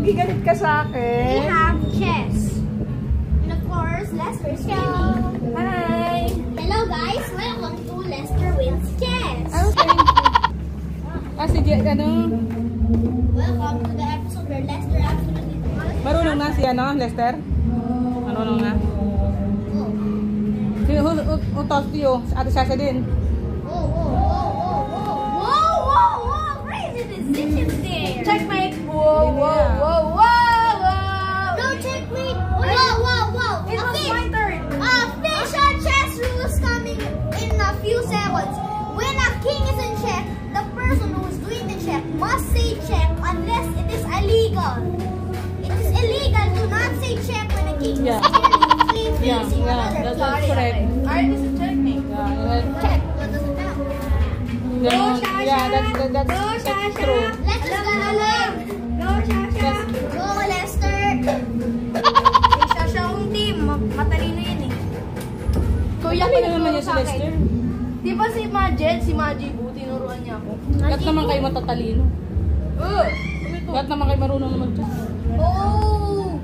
magigalit ka sa akin? We have chess. And of course, Lester Skelly. Hi! Hello guys, welcome to Lester Wins Chess. Si Jet, ano? Welcome to the episode where Lester absolutely Marunong na si Lester? Marunong na? Who taught you? Ate Sasha din. Whoa, crazy decisions there. Checkmate! Whoa! No, checkmate. Whoa. It was my turn. Official chess rules coming in a few seconds. When a king is in check, the person who is doing the check must say check unless it is illegal. It is illegal to not say check when a king is facing another That's correct. Alright, this is checkmate. Check. What does it count? That's true. Let's just go, Shasha. Go, Lester. Si Shasha ang team. Matalino yun eh. Kuya, ano naman niya si Lester? Di ba si Maji po, tinuruan niya ako. Lahat naman kayo matatalino. Lahat naman kayo marunong naman siya. Oh!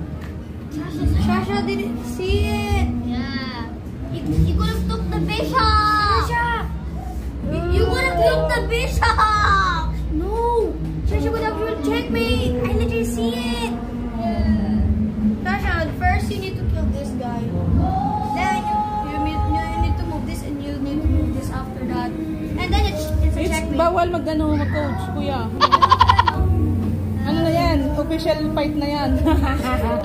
Shasha didn't see it. Yeah. You could have took the bishop. You could have took the bishop. No! Shasha would have ruled checkmate. I literally see it. Shasha, first you need to kill this guy. Then you need to move this and you need to move this after that. And then it's a checkmate. Bawal mag-coach, kuya. Ano na yan? Official fight na yan. Official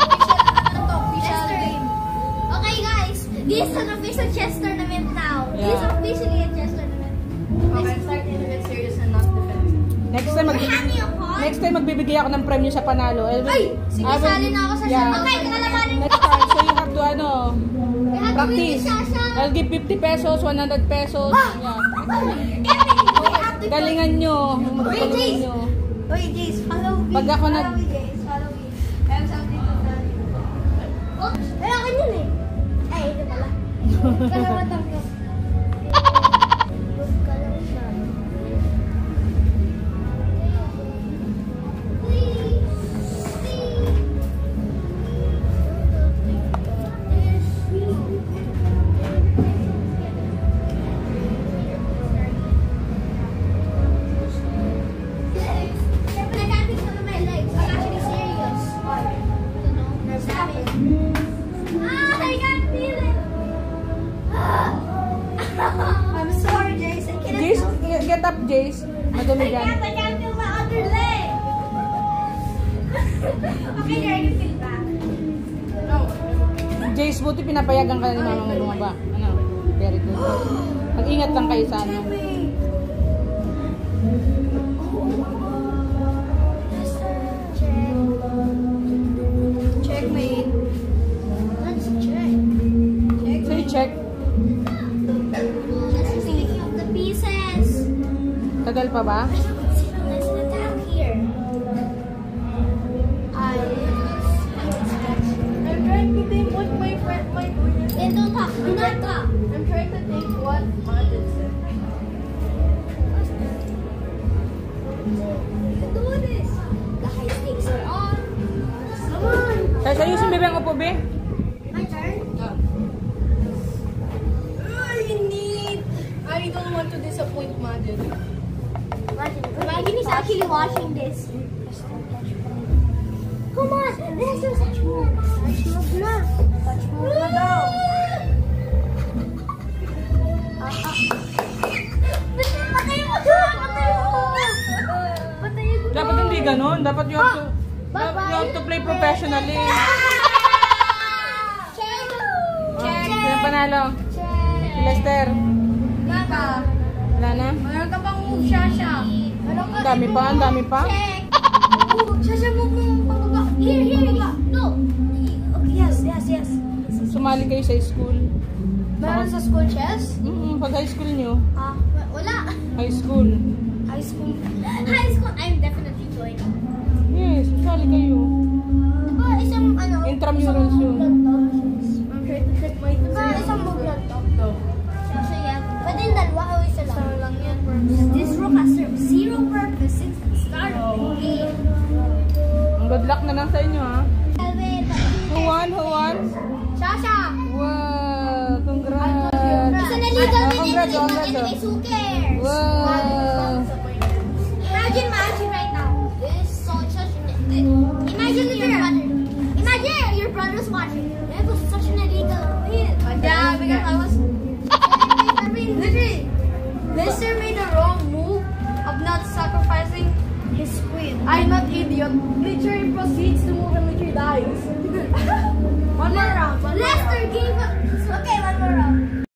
game. Okay guys, this is an official chess tournament now. Yeah. This is officially a chess tournament. Okay, start in a bit serious and not defensive. Next time magbibigay ako ng premyo sa panalo. Sige, sali na ako sa yeah. Okay, kalamanin Next time, so you have to practice. Shasha. I'll give 50 pesos, 100 pesos. Yeah. Galingan nyo. Wait, Jace, follow me. Pag ako Follow me, Jace. Follow me. I have something to tell you. Oh, akin yun eh. Ay, ito pala. Kalawatan ko. I'm sorry, Jace. I cannot. Jace, get up, Jace. Madumi dyan. I can't feel my other leg. Okay, there, you feel back. No. Jace, buti pinapayagan ka na ni mama mo lumaba. Ano? Very good. Mag-ingat lang kayo sa ano. Checkmate. Let's check. Say check. Let's just taking off the pieces. Tagal pa ba? Let's attack here. I'm trying to think what my friend might do. Don't talk. Do not talk. I'm trying to think what Martin said. You can do this. The high stakes are on. Come on. Kaya ayusin bebe ang upo, be. My turn. I don't want to disappoint Majid. Imagine he's actually watching this. Come on. Let's do such move. Such move na. Such move na daw. Dapat hindi ganun. Dapat you have to play professionally. Check. Sino panalo? Si Lester. Wala na? Mayroon ka pang move, Shasha. Ang dami pa, ang dami pa. Check. Shasha, move mo pababa. Here, baba. No. Yes. Sumali kayo sa school. Meron sa school chess? Pag high school nyo. Wala. High school. High school, I'm definitely joining. Yes, sumali kayo. Diba isang Intramurals yun. I'm trying to check my Diba isang move lang to? No. So yeah, pwede yung dalawa o isa lang? Isa lang yan. This rook has zero purpose since the start of the game. Ang luck na lang sa inyo, ha? Who won? Who won? Sasha! Wow! Congrats! It's an illegal win Congrats, anyways, who cares? Wow! Imagine right now. This is such imagine your brother's watching. It was such an illegal win. Yeah, because I was literally, Mr. made the wrong move of not sacrificing his queen. I'm not idiot. Literally proceeds to move and literally dies. One more round. Lester gave up.